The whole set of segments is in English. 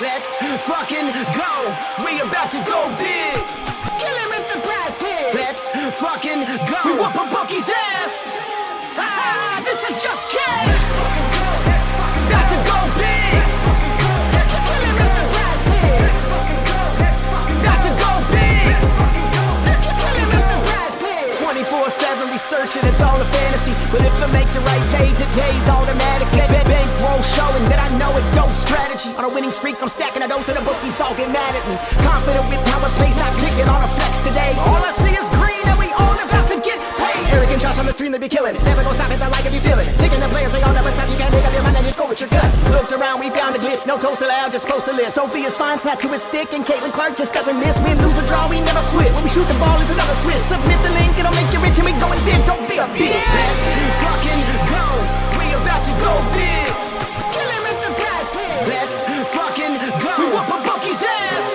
Let's fucking go. We about to go big. Kill him with the prize pig. Let's fucking go. We whoop a bookie's ass. Ah, this is just kidding. About to go big. Kill him with the prize pig. About to go big. Kill him with the prize pig. 24/7 researching, it's all a fantasy. But if I make the right plays, it pays automatically. Bankroll showing that I know it goes strategy. On a winning streak, I'm stacking a dose and the bookies all get mad at me. Confident with how it plays, not clicking on a flex today. All I see is green and we all about to get paid. Arrogant shots on the stream, they be killing it. Never gonna stop it, I like if you feel it. Picking the players, they all never touch. You can't make up your mind and just go with your gut. Looked around, we found a glitch. No toast allowed, just supposed to live. Sophia's fine, sat to his stick, and Caitlin Clark just doesn't miss. Win, lose, or draw, we never quit. When we shoot the ball, it's another switch. Submit the link, it'll make you rich, and we going big. Don't be a bitch. Let's fucking go. We about to go big. Kill him with the prize pig. Let's fucking go. We whoop a bookie's ass.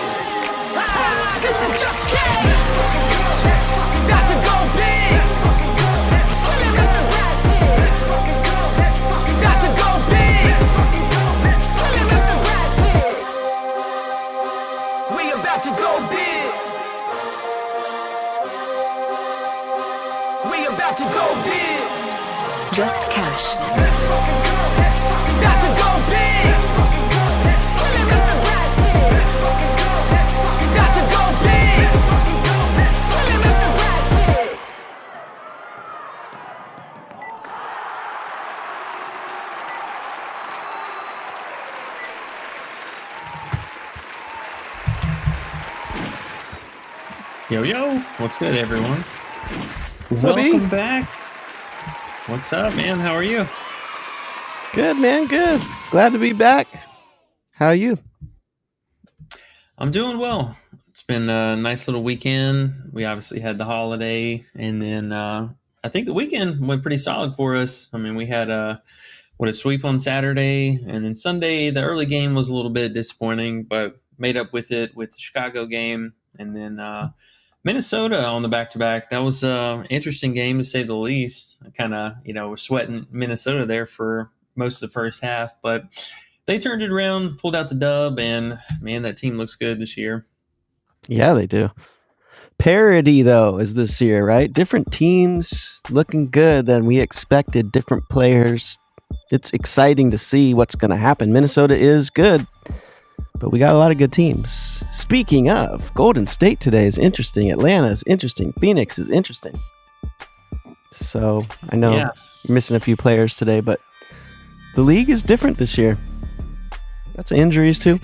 Ah, this is just kidding. About to go big. Kill him with the prize pig. About to go big. Kill him with the prize pigs. We about to go big. We about to go big. Just cash. About to go big. Kill him with the prize pig. About to go big. Kill him with the prize pigs. Yo, yo, what's good, everyone? What's up, E? Welcome back. What's up, man? How are you? Good, man. Good. Glad to be back. How are you? I'm doing well. It's been a nice little weekend. We obviously had the holiday, and then I think the weekend went pretty solid for us. I mean, we had a sweep on Saturday, and then Sunday, the early game was a little bit disappointing, but made up with it with the Chicago game, and then Minnesota on the back-to-back. That was an interesting game, to say the least. I kind of, was sweating Minnesota there for most of the first half, but they turned it around, pulled out the dub, and, man, that team looks good this year. Yeah, they do. Parity, though, is this year, right? Different teams looking good than we expected, different players. It's exciting to see what's going to happen. Minnesota is good, but we got a lot of good teams. Speaking of, Golden State today is interesting. Atlanta is interesting. Phoenix is interesting. So I know you're missing a few players today, but the league is different this year. Got some injuries too.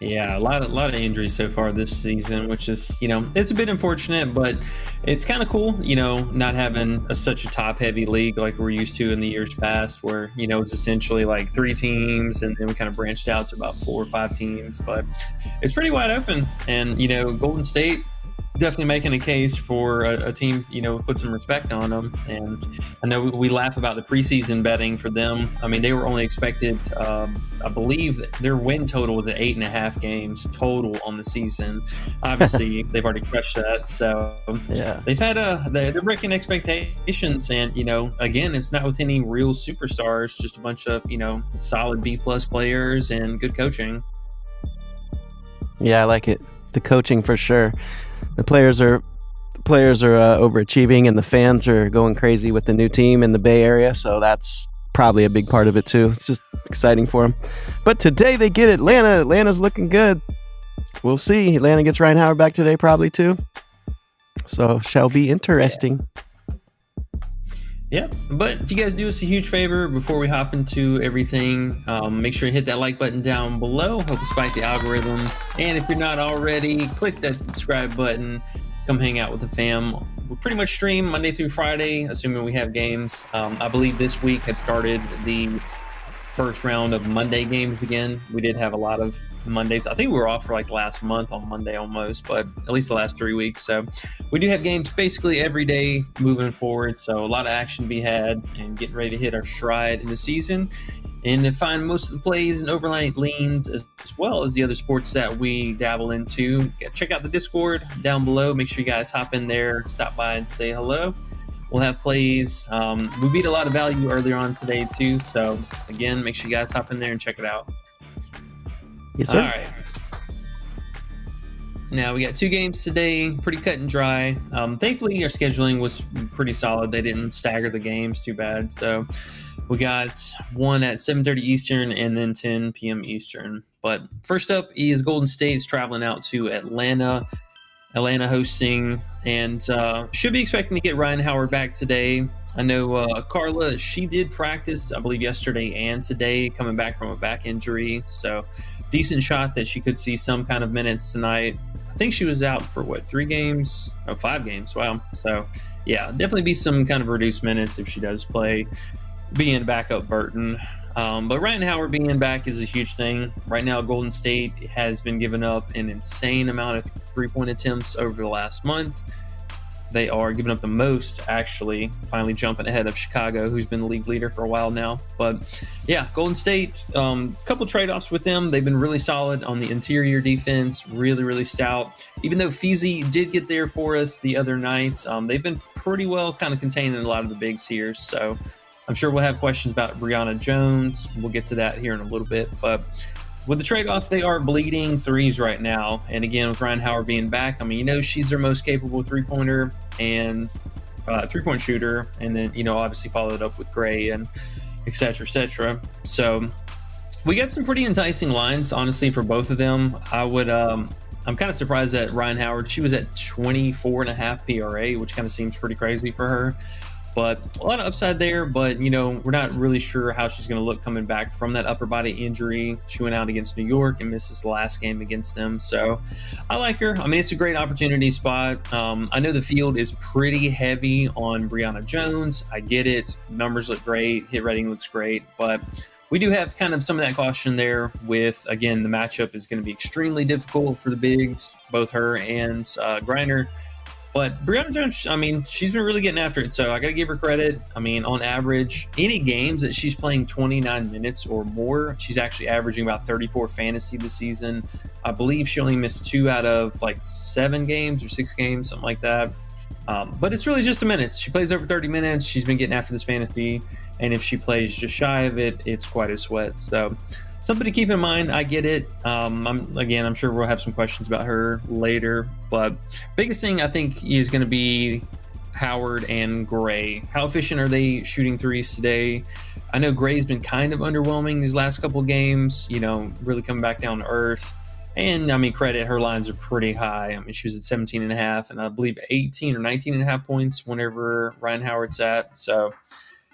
Yeah, a lot of injuries so far this season, which is, it's a bit unfortunate, but it's kind of cool, not having such a top-heavy league like we're used to in the years past, where, it's essentially like 3 teams, and then we kind of branched out to about 4 or 5 teams. But it's pretty wide open, and, Golden State definitely making a case for a team, put some respect on them. And I know we laugh about the preseason betting for them. I mean, they were only expected, I believe that their win total was at 8.5 games total on the season. Obviously, they've already crushed that. So yeah, they've had they're breaking expectations. And, again, it's not with any real superstars, just a bunch of, solid B+ players and good coaching. Yeah, I like it. The coaching for sure. The players are overachieving, and the fans are going crazy with the new team in the Bay Area. So that's probably a big part of it too. It's just exciting for them. But today they get Atlanta. Atlanta's looking good. We'll see. Atlanta gets Ryan Howard back today probably too. So shall be interesting. Yeah, but if you guys do us a huge favor before we hop into everything, make sure you hit that like button down below. Help us fight the algorithm. And if you're not already, click that subscribe button. Come hang out with the fam. We pretty much stream Monday through Friday, assuming we have games. I believe this week had started the first round of Monday games again. We did have a lot of Mondays. I think we were off for like last month on Monday almost, but at least the last 3 weeks. So we do have games basically every day moving forward. So a lot of action to be had and getting ready to hit our stride in the season. And to find most of the plays and overnight leans, as well as the other sports that we dabble into, check out the Discord down below. Make sure you guys hop in there, stop by and say hello. We'll have plays. We beat a lot of value earlier on today too. So again, make sure you guys hop in there and check it out. Yes, All sir. right. Now we got 2 games today, pretty cut and dry. Thankfully, our scheduling was pretty solid. They didn't stagger the games too bad. So we got one at 7:30 Eastern and then 10 p.m. Eastern. But first up is Golden State's traveling out to Atlanta. Atlanta hosting, and should be expecting to get Ryan Howard back today. I know Carla, she did practice, I believe, yesterday and today, coming back from a back injury. So decent shot that she could see some kind of minutes tonight. I think she was out for 3 games? Oh, 5 games. Wow. So yeah, definitely be some kind of reduced minutes if she does play, being backup Burton. But Ryan Howard being back is a huge thing. Right now, Golden State has been giving up an insane amount of three-point attempts over the last month. They are giving up the most, actually, finally jumping ahead of Chicago, who's been the league leader for a while now. But yeah, Golden State, couple trade-offs with them. They've been really solid on the interior defense, really, really stout. Even though Feezy did get there for us the other night, they've been pretty well kind of containing a lot of the bigs here. So I'm sure we'll have questions about Brianna Jones. We'll get to that here in a little bit. But with the trade-off, they are bleeding threes right now. And again, with Ryan Howard being back, I mean, she's their most capable three-pointer and three-point shooter. And then, obviously followed up with Gray and et cetera, et cetera. So we got some pretty enticing lines, honestly, for both of them. I'm kind of surprised that Ryan Howard, she was at 24.5 PRA, which kind of seems pretty crazy for her. But a lot of upside there, but, we're not really sure how she's going to look coming back from that upper body injury. She went out against New York and missed this last game against them. So I like her. I mean, it's a great opportunity spot. I know the field is pretty heavy on Brianna Jones. I get it. Numbers look great. Hit rating looks great. But we do have kind of some of that caution there with, again, the matchup is going to be extremely difficult for the bigs, both her and Griner. But Brianna Jones, I mean, she's been really getting after it, so I got to give her credit. I mean, on average, any games that she's playing 29 minutes or more, she's actually averaging about 34 fantasy this season. I believe she only missed 2 out of 7 games or 6 games, something like that. But it's really just the minutes. She plays over 30 minutes. She's been getting after this fantasy, and if she plays just shy of it, it's quite a sweat. So something to keep in mind. I get it. I'm sure we'll have some questions about her later. But biggest thing I think is going to be Howard and Gray. How efficient are they shooting threes today? I know Gray's been kind of underwhelming these last couple games, really coming back down to earth. And, credit, her lines are pretty high. I mean, she was at 17.5 and I believe 18 or 19.5 points whenever Ryan Howard's at. So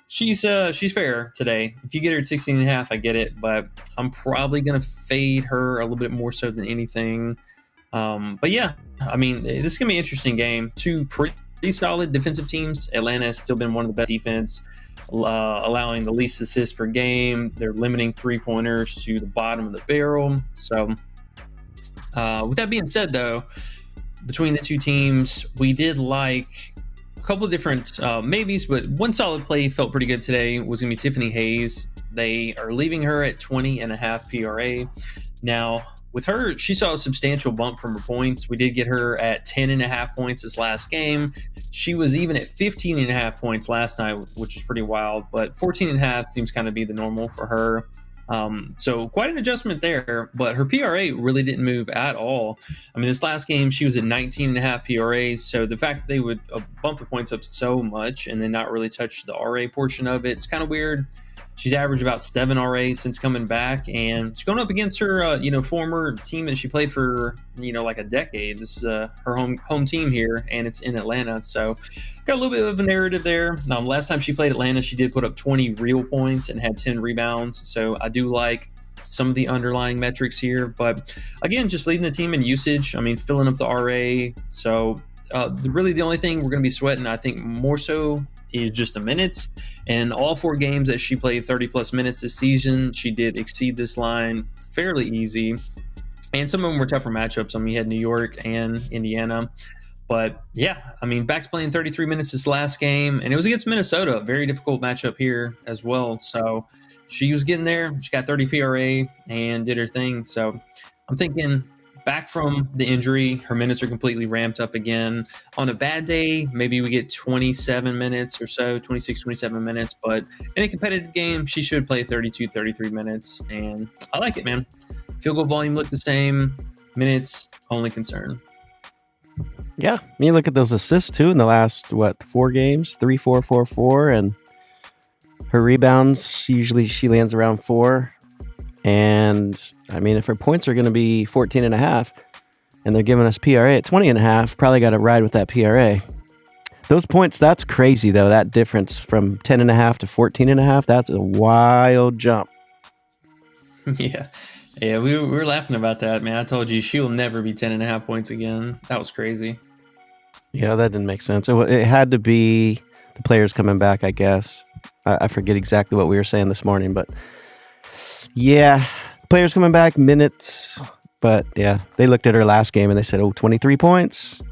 she's fair today. If you get her at 16.5, I get it, but I'm probably going to fade her a little bit more so than anything. But yeah, I mean, this is going to be an interesting game. 2 pretty solid defensive teams. Atlanta has still been one of the best defense, allowing the least assists per game. They're limiting 3-pointers to the bottom of the barrel. So with that being said, though, between the 2 teams, we did like a couple of different maybes, but one solid play felt pretty good today was going to be Tiffany Hayes. They are leaving her at 20.5 PRA. Now, with her, she saw a substantial bump from her points. We did get her at 10.5 points this last game. She was even at 15.5 points last night, which is pretty wild, but 14.5 seems kind of be the normal for her. So quite an adjustment there, but her PRA really didn't move at all. I mean, this last game, she was at 19.5 PRA. So the fact that they would bump the points up so much and then not really touch the RA portion of it, it's kind of weird. She's averaged about 7 RA since coming back, and she's going up against her, former team that she played for, like a decade. This is her home team here, and it's in Atlanta. So got a little bit of a narrative there. Last time she played Atlanta, she did put up 20 real points and had 10 rebounds. So I do like some of the underlying metrics here, but again, just leading the team in usage. I mean, filling up the RA. So really the only thing we're going to be sweating, I think more so, is just the minutes. And all 4 games that she played 30 plus minutes this season, she did exceed this line fairly easy. And some of them were tougher matchups. I mean, you had New York and Indiana. But yeah, I mean, back to playing 33 minutes this last game. And it was against Minnesota, very difficult matchup here as well. So she was getting there. She got 30 PRA and did her thing. So I'm thinking, back from the injury, her minutes are completely ramped up again. On a bad day, maybe we get 27 minutes or so, 26, 27 minutes. But in a competitive game, she should play 32, 33 minutes. And I like it, man. Field goal volume looked the same. Minutes, only concern. Yeah, you look at those assists too in the last 4 games, 3, 4, 4, 4, and her rebounds usually she lands around 4. And I mean, if her points are going to be 14 and a half, and they're giving us PRA at 20 and a half, probably got to ride with that PRA. Those points, that's crazy though. That difference from 10 and a half to 14 and a half, that's a wild jump. Yeah, we were laughing about that, man. I told you she will never be 10 and a half points again. That was crazy. Yeah, that didn't make sense. It had to be the players coming back, I guess. I forget exactly what we were saying this morning, but yeah, players coming back, minutes. But yeah, they looked at her last game and they said, 23 points.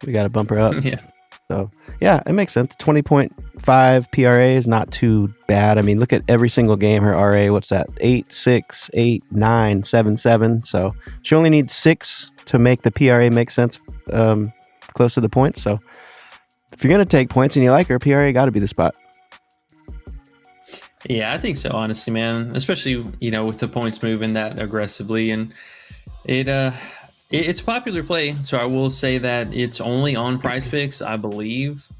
We got to bump her up. Yeah. So yeah, it makes sense. 20.5 PRA is not too bad. I mean, look at every single game. Her RA, what's that? 8, 6, 8, 9, 7, 7. So she only needs 6 to make the PRA make sense close to the point. So if you're going to take points and you like her, PRA got to be the spot. Yeah, I think so, honestly, man. Especially, with the points moving that aggressively. And it's a popular play. So I will say that it's only on Prizepicks, I believe.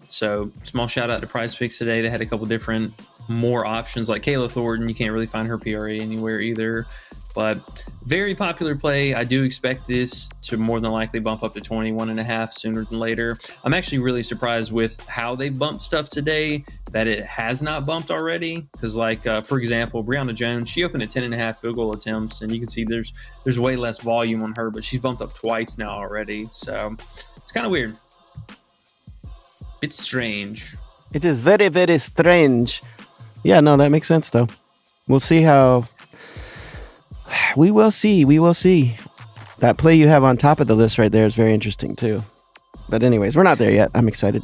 So small shout out to Prizepicks today. They had a couple different more options like Kayla Thornton. You can't really find her PRA anywhere either. But very popular play. I do expect this to more than likely bump up to 21 and a half sooner than later. I'm actually really surprised with how they bumped stuff today that it has not bumped already. Because for example, Brianna Jones, she opened at 10 and a half field goal attempts, and you can see there's way less volume on her, but she's bumped up twice now already. So it's kind of weird. It's strange. It is very, very strange. Yeah, no, that makes sense though. We'll see how... We will see. That play you have on top of the list right there is very interesting too. But anyways, we're not there yet. I'm excited.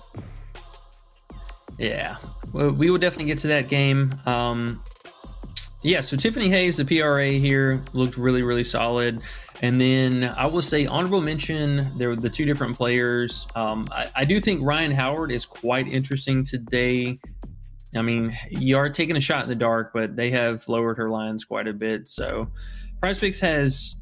Yeah, well, we will definitely get to that game. So Tiffany Hayes, the PRA here, looked really, really solid. And then I will say honorable mention, there were the 2 different players. I do think Ryan Howard is quite interesting today. I mean, you are taking a shot in the dark, but they have lowered her lines quite a bit. So Prizepicks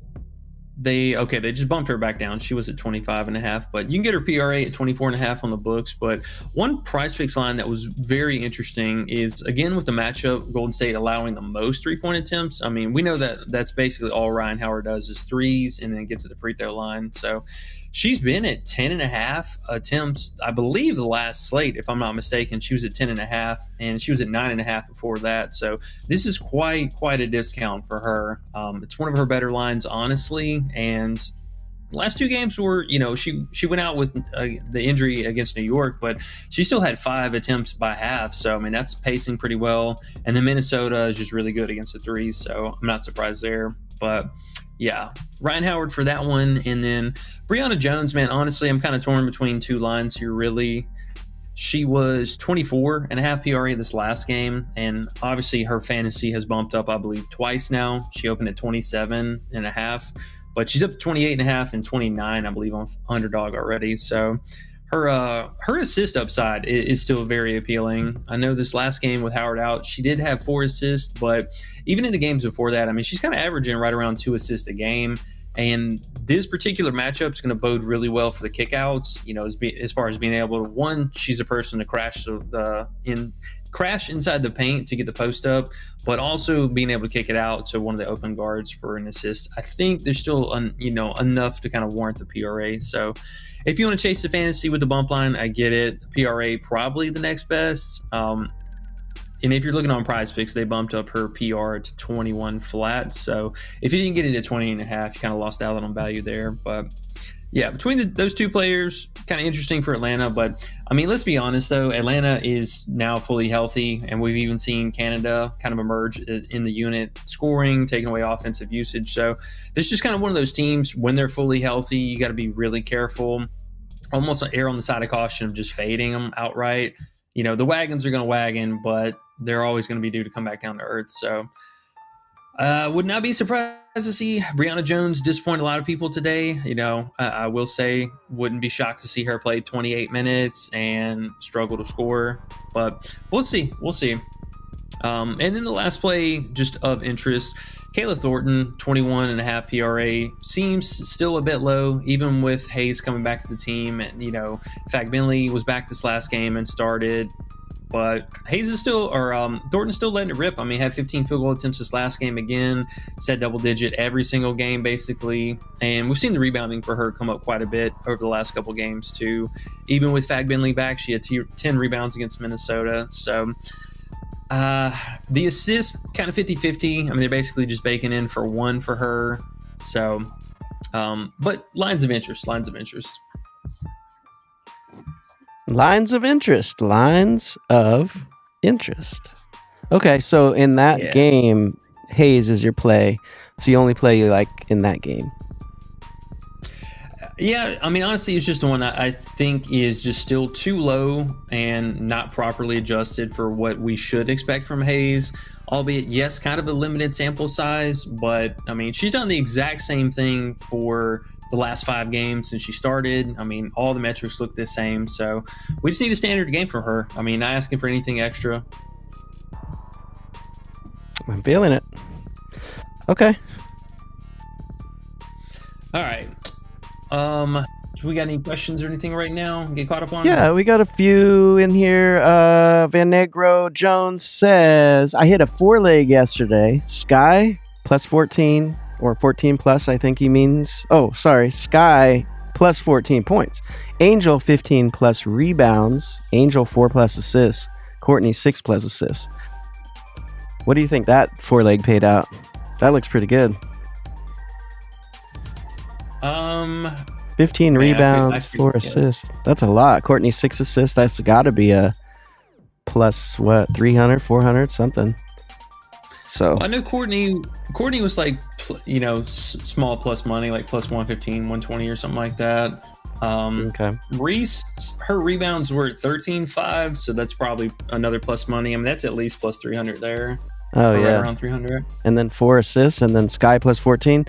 they just bumped her back down. She was at 25 and a half, but you can get her PRA at 24 and a half on the books. But one Prizepicks line that was very interesting is, again, with the matchup, Golden State allowing the most 3-point attempts. I mean, we know that that's basically all Ryan Howard does is threes and then gets to the free throw line. So she's been at 10 and a half attempts, I believe the last slate, if I'm not mistaken. She was at 10 and a half, and she was at 9 and a half before that. So this is quite a discount for her. It's one of her better lines, honestly. And the last 2 games were, she went out with the injury against New York, but she still had 5 attempts by half. So, I mean, that's pacing pretty well. And then Minnesota is just really good against the threes. So I'm not surprised there. But yeah, Ryan Howard for that one. And then Brianna Jones, man, honestly, I'm kind of torn between 2 lines here, really. She was 24 and a half PRA this last game, and obviously her fantasy has bumped up, I believe, twice now. She opened at 27 and a half, but she's up to 28 and a half and 29, I believe, on Underdog already. So her assist upside is still very appealing. I know this last game with Howard out, she did have 4 assists, but even in the games before that, I mean, she's kind of averaging right around 2 assists a game. And this particular matchup is going to bode really well for the kickouts. As far as being able to, one, she's a person to crash inside the paint to get the post up, but also being able to kick it out to one of the open guards for an assist. I think there's still enough to kind of warrant the PRA. So if you want to chase the fantasy with the bump line, I get it. PRA probably the next best. And if you're looking on Prizepicks, they bumped up her PR to 21 flat. So if you didn't get it at 20 and a half, you kind of lost out on value there. But yeah, between those 2 players, kind of interesting for Atlanta. But I mean, let's be honest though, Atlanta is now fully healthy, and we've even seen Canada kind of emerge in the unit, scoring, taking away offensive usage. So this is just kind of one of those teams, when they're fully healthy, you got to be really careful, almost err on the side of caution of just fading them outright. The wagons are going to wagon, but they're always going to be due to come back down to earth. So would not be surprised to see Brianna Jones disappoint a lot of people today. I will say wouldn't be shocked to see her play 28 minutes and struggle to score, but we'll see. And then the last play, just of interest, Kayla Thornton, 21.5 PRA, seems still a bit low, even with Hayes coming back to the team. And, Bentley was back this last game and started. But Hayes is still, Thornton's still letting it rip. I mean, had 15 field goal attempts this last game again, set double digit every single game, basically. And we've seen the rebounding for her come up quite a bit over the last couple games, too. Even with Bentley back, she had 10 rebounds against Minnesota. So the assists kind of 50-50. I mean, they're basically just baking in for one for her. So, but lines of interest. Lines of interest. Okay, so in that game, Hayes is your play. It's the only play you like in that game. Yeah, I mean, honestly, it's just the one I think is just still too low and not properly adjusted for what we should expect from Hayes. Albeit, yes, kind of a limited sample size, but I mean, she's done the exact same thing for the last 5 games since she started. I mean, all the metrics look the same, so we just need a standard game from her. I mean, not asking for anything extra. I'm feeling it. Okay. All right. Do we got any questions or anything right now? Get caught up on? Yeah, we got a few in here. Van Negro Jones says, I hit a 4-leg yesterday. Sky plus 14 or 14 plus, I think he means. Oh, sorry. Sky plus 14 points. Angel 15 plus rebounds. Angel 4 plus assists. Courtney 6 plus assists. What do you think that 4-leg paid out? That looks pretty good. 15 rebounds, 4 assists. That's a lot. Courtney 6 assists. That's got to be a plus 300, 400, something. So I know Courtney was like, small plus money, like plus 115, 120 or something like that. Okay. Reese, her rebounds were at 13.5, so that's probably another plus money. I mean, that's at least plus 300 there. Oh, yeah. Right around 300. And then 4 assists, and then Sky plus 14.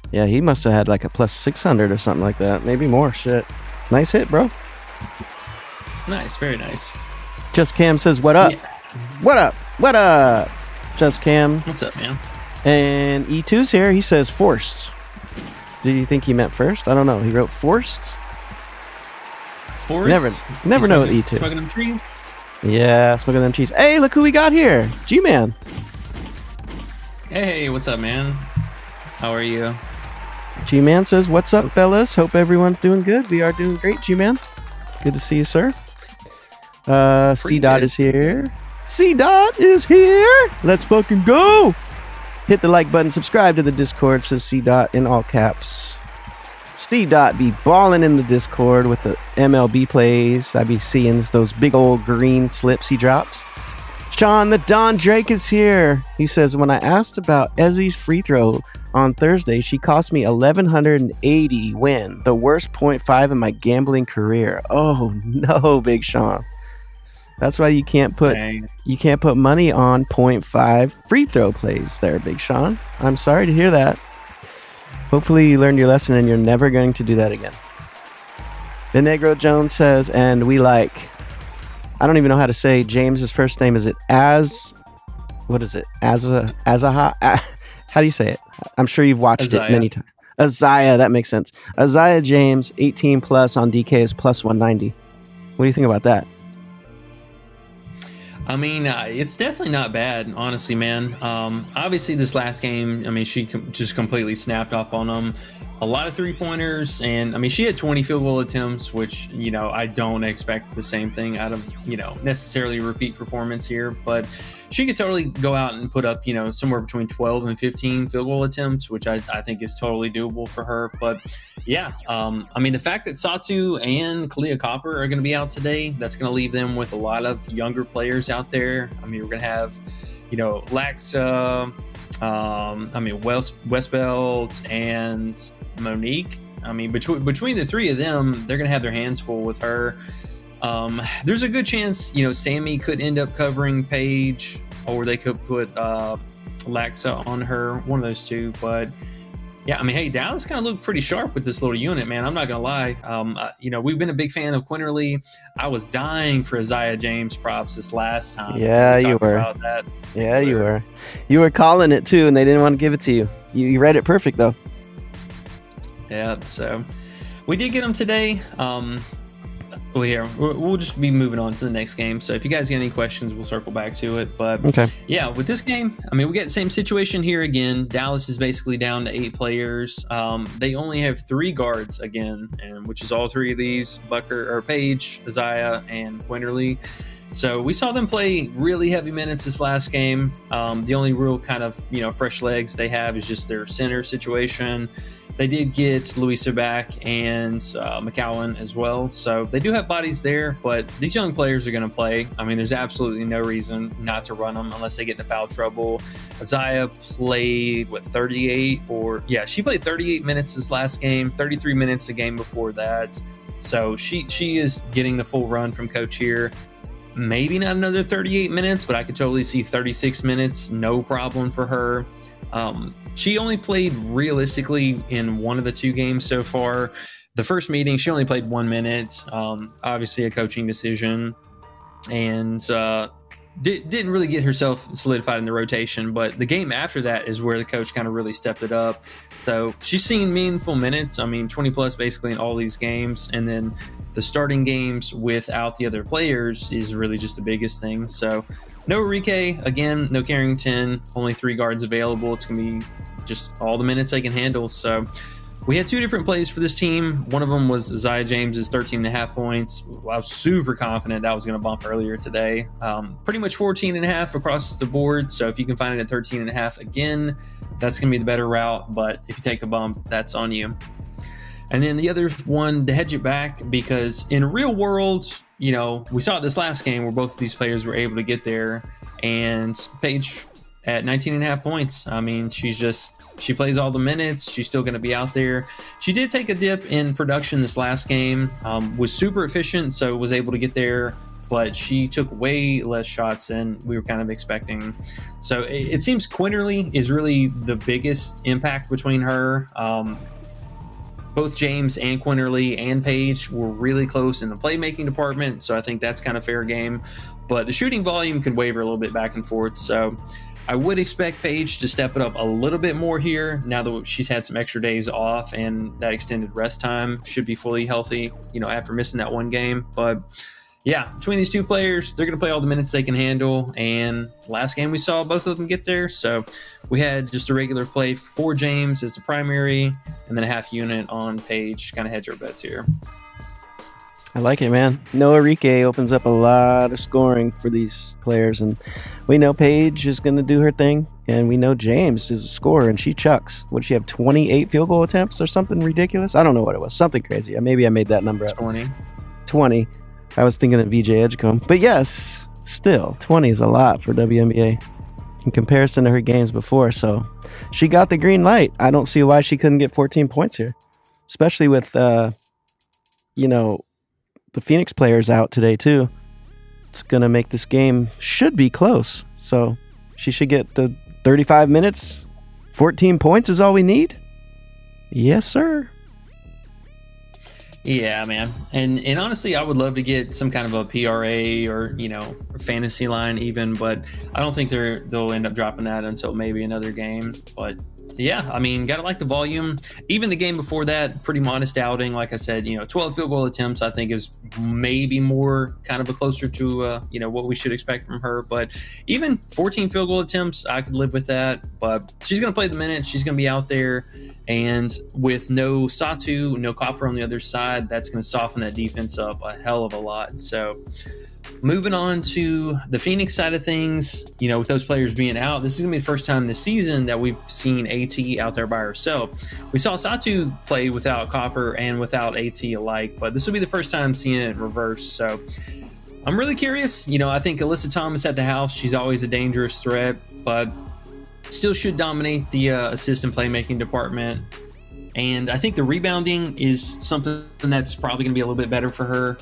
Yeah, he must have had like a plus 600 or something like that. Maybe more. Shit. Nice hit, bro. Nice. Very nice. Just Cam says, what up? Yeah. What up? Just Cam. What's up, man? And E2's here. He says forced. Do you think he meant first? I don't know. He wrote forced. Forced? Never know with E2. Smoking them trees? Yeah, smoking them cheese. Hey, look who we got here. G-Man. Hey, what's up, man? How are you? G-Man says, what's up, fellas? Hope everyone's doing good. We are doing great, G-Man. Good to see you, sir. C-Dot is here. C-Dot is here. Let's fucking go. Hit the like button. Subscribe to the Discord, says C-Dot in all caps. C-Dot be balling in the Discord with the MLB plays. I be seeing those big old green slips he drops. Sean the Don Drake is here. He says, when I asked about Ezzy's free throw on Thursday, she cost me 1,180 win, the worst 0.5 in my gambling career. Oh no, Big Sean. That's why you can't put money on 0.5 free throw plays there, Big Sean. I'm sorry to hear that. Hopefully you learned your lesson and you're never going to do that again. The Negro Jones says, and we like, I don't even know how to say James's first name. Is it what is it? Azaha? How do you say it? I'm sure you've watched Isaiah. It many times. Isaiah, that makes sense. Isaiah James, 18 plus on DK is plus 190. What do you think about that? I mean, it's definitely not bad, honestly, man. Obviously, this last game, I mean, she just completely snapped off on them. A lot of 3-pointers, and I mean, she had 20 field goal attempts, which, I don't expect the same thing out of, necessarily repeat performance here, but she could totally go out and put up, somewhere between 12 and 15 field goal attempts, which I think is totally doable for her. But yeah, I mean, the fact that Satu and Kalia Copper are going to be out today, that's going to leave them with a lot of younger players out there. I mean, we're going to have, Laxa, Westbelt and Monique. I mean, between the three of them, they're going to have their hands full with her. There's a good chance, Sammy could end up covering Paige, or they could put Laxa on her, one of those two. But Yeah, I mean, hey, Dallas kind of looked pretty sharp with this little unit, man. I'm not gonna lie. We've been a big fan of Quinterly. I was dying for Isaiah James props this last time. Yeah, we you talked were. about that. Yeah, you were. You were calling it too, and they didn't want to give it to you. You read it perfect though. Yeah, so we did get them today. We'll just be moving on to the next game. So if you guys get any questions, we'll circle back to it. But Okay. yeah, with this game, I mean, we get the same situation here again. Dallas is basically down to 8 players. They only have 3 guards again, and which is all 3 of these: Page, Isaiah, and Quinterly. So we saw them play really heavy minutes this last game. The only real kind of fresh legs they have is just their center situation. They did get Louisa back and McCowan as well. So they do have bodies there, but these young players are going to play. I mean, there's absolutely no reason not to run them unless they get into foul trouble. Isaiah played, 38? She played 38 minutes this last game, 33 minutes the game before that. So she is getting the full run from coach here. Maybe not another 38 minutes, but I could totally see 36 minutes, no problem for her. She only played realistically in one of the 2 games so far. The first meeting, she only played 1 minute. Obviously a coaching decision, and didn't really get herself solidified in the rotation. But the game after that is where the coach kind of really stepped it up. So she's seen meaningful minutes. I mean, 20 plus basically in all these games. And then the starting games without the other players is really just the biggest thing. So no Enrique, again, no Carrington, only 3 guards available. It's going to be just all the minutes they can handle. So we had 2 different plays for this team. One of them was Isaiah James's 13.5 points. I was super confident that was going to bump earlier today. Pretty much 14.5 across the board. So if you can find it at 13.5 again, that's going to be the better route. But if you take the bump, that's on you. And then the other one, to hedge it back, because in real world, we saw it this last game where both of these players were able to get there. And Paige at 19.5 points. I mean, she plays all the minutes. She's still going to be out there. She did take a dip in production this last game, was super efficient, so was able to get there, but she took way less shots than we were kind of expecting. So it seems Quinterly is really the biggest impact between her. Both James and Quinterly and Paige were really close in the playmaking department, so I think that's kind of fair game. But the shooting volume can waver a little bit back and forth, so I would expect Paige to step it up a little bit more here now that she's had some extra days off, and that extended rest time should be fully healthy, after missing that 1 game. But yeah, between these 2 players, they're going to play all the minutes they can handle. And last game we saw both of them get there. So we had just a regular play for James as the primary, and then a half unit on Paige. Kind of hedge our bets here. I like it, man. No Enrique opens up a lot of scoring for these players, and we know Paige is going to do her thing, and we know James is a scorer, and she chucks. Would she have 28 field goal attempts or something ridiculous? I don't know what it was. Something crazy. Maybe I made that number up. 20. I was thinking of VJ Edgecombe. But yes, still, 20 is a lot for WNBA in comparison to her games before. So she got the green light. I don't see why she couldn't get 14 points here, especially with, the Phoenix players out today too. It's going to make this game should be close. So she should get the 35 minutes. 14 points is all we need. Yes, sir. Yeah, man. And honestly, I would love to get some kind of a PRA or, fantasy line even, but I don't think they'll end up dropping that until maybe another game. But yeah, I mean, gotta like the volume. Even the game before that, pretty modest outing. Like I said, 12 field goal attempts, I think is maybe more kind of a closer to, what we should expect from her. But even 14 field goal attempts, I could live with that. But she's going to play the minutes. She's going to be out there. And with no Satu, no Copper on the other side, that's going to soften that defense up a hell of a lot. So moving on to the Phoenix side of things, with those players being out, this is going to be the first time this season that we've seen AT out there by herself. We saw Satu play without Copper and without AT alike, but this will be the first time seeing it in reverse. So I'm really curious. I think Alyssa Thomas at the house, she's always a dangerous threat, but still should dominate the assist and playmaking department. And I think the rebounding is something that's probably going to be a little bit better for her.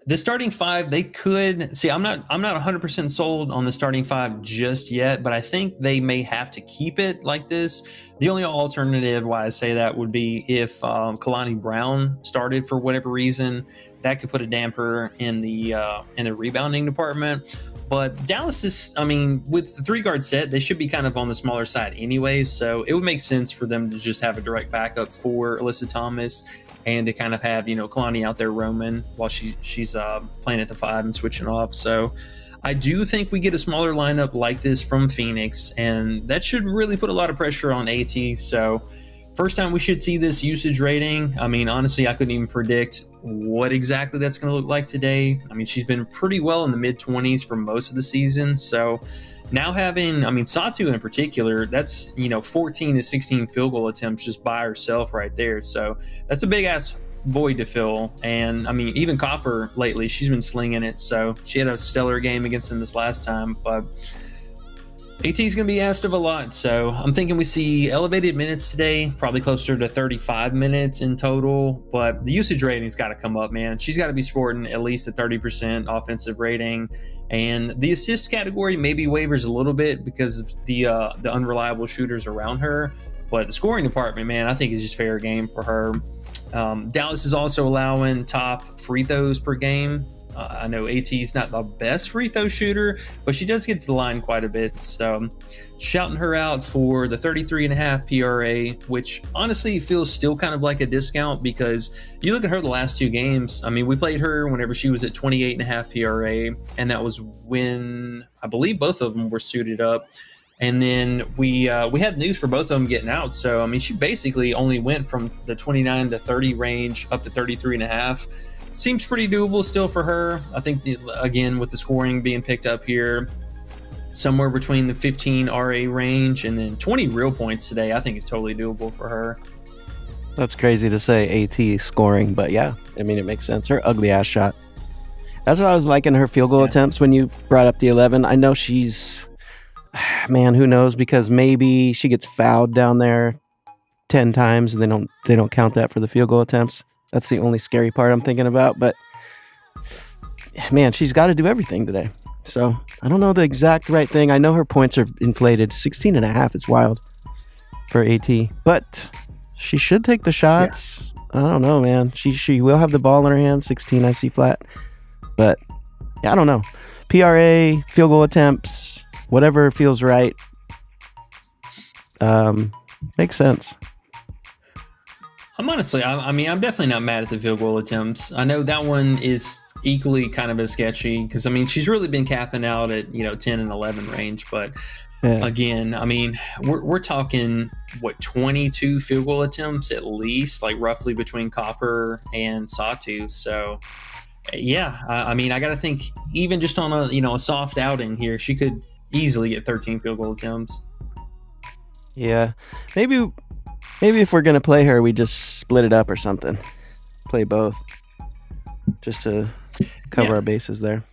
The starting five, they could see. I'm not 100% sold on the starting five just yet, but I think they may have to keep it like this. The only alternative why I say that would be if Kalani Brown started for whatever reason. That could put a damper in the rebounding department. But Dallas is, I mean, with the 3-guard set, they should be kind of on the smaller side anyways. So it would make sense for them to just have a direct backup for Alyssa Thomas, and to kind of have, Kalani out there roaming while she's playing at the 5 and switching off. So I do think we get a smaller lineup like this from Phoenix, and that should really put a lot of pressure on AT. So first time we should see this usage rating. I mean, honestly, I couldn't even predict what exactly that's going to look like today. I mean, she's been pretty well in the mid-20s for most of the season. So now having, Satu in particular, that's, 14 to 16 field goal attempts just by herself right there. So that's a big ass void to fill. And even Copper lately, she's been slinging it. So she had a stellar game against them this last time, but AT is going to be asked of a lot. So I'm thinking we see elevated minutes today, probably closer to 35 minutes in total, but the usage rating's got to come up, man. She's got to be sporting at least a 30% offensive rating. And the assist category maybe wavers a little bit because of the unreliable shooters around her. But the scoring department, man, I think is just fair game for her. Dallas is also allowing top free throws per game. I know AT's not the best free throw shooter, but she does get to the line quite a bit. So shouting her out for the 33.5 PRA, which honestly feels still kind of like a discount because you look at her the last 2 games. We played her whenever she was at 28.5 PRA, and that was when I believe both of them were suited up. And then we had news for both of them getting out. So, she basically only went from the 29 to 30 range up to 33.5. Seems pretty doable still for her. I think, again, with the scoring being picked up here, somewhere between the 15 RA range and then 20 real points today, I think is totally doable for her. That's crazy to say AT scoring, but yeah, it makes sense. Her ugly ass shot. That's what I was liking her field goal attempts when you brought up the 11. I know she's, man, who knows, because maybe she gets fouled down there 10 times and they don't count that for the field goal attempts. That's the only scary part I'm thinking about. But, man, she's got to do everything today. So, I don't know the exact right thing. I know her points are inflated. 16.5 is wild for AT. But she should take the shots. Yeah. I don't know, man. She will have the ball in her hand. 16, I see flat. But, yeah, I don't know. PRA, field goal attempts, whatever feels right. Makes sense. I'm definitely not mad at the field goal attempts. I know that one is equally kind of a sketchy because, she's really been capping out at, 10 and 11 range. But again, we're talking, 22 field goal attempts at least, like roughly between Copper and Satu. So, yeah, I got to think even just on a soft outing here, she could easily get 13 field goal attempts. Yeah, maybe if we're going to play her, we just split it up or something. Play both. Just to cover our bases there.